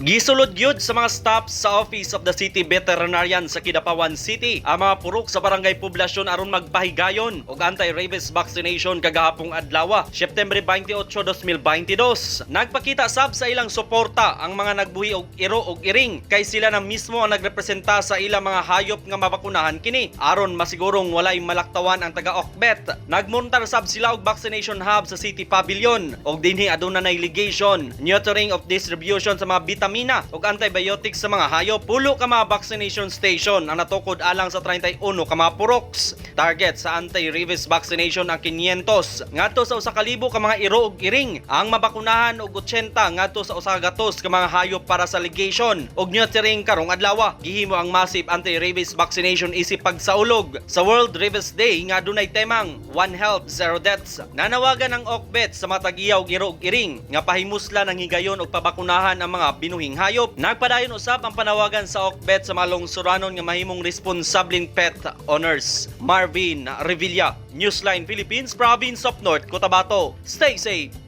Gisulod gyud sa mga staff sa Office of the City Veterinarian sa Kidapawan City ang mga purok sa barangay poblasyon aron magpahigayon og anti-rabies vaccination kagahapong adlaw, September 28, 2022. Nagpakita sab sa ilang suporta ang mga nagbuhi og iro og iring kay sila na mismo ang nagrepresenta sa ilang mga hayop nga mabakunahan kini aron masigurong walay malaktawan ang taga-Okbet. Nagmontar sab sila og vaccination hub sa City Pavilion og dinhi aduna na irrigation, neutering of distribution sa mga vitamina ug antibiotics sa mga hayop. Pulo ka mga vaccination station ang natukod alang sa 31 ka mga puroks. Target sa anti-rabies vaccination ang 500 ngadto sa 1,000 ka mga iro ug iring. Ang mabakunahan og 80 ngadto sa 100 ka mga hayop para sa ligation ug neutering karong adlaw. Gihimo ang massive anti-rabies vaccination isip pagsaulog sa World Rabies Day nga dunay temang One Health, Zero Deaths. Nanawagan ang Okbet sa mga tagiyaw iro ug iring nga pahimusla ng higayon og pabakunahan ang mga binuhing hayop. Nagpadayon usab ang panawagan sa Okbet sa mga lungsuranon nga mahimong responsableng pet owners. Marvin Revilla, Newsline Philippines, Province of North Cotabato. Stay safe!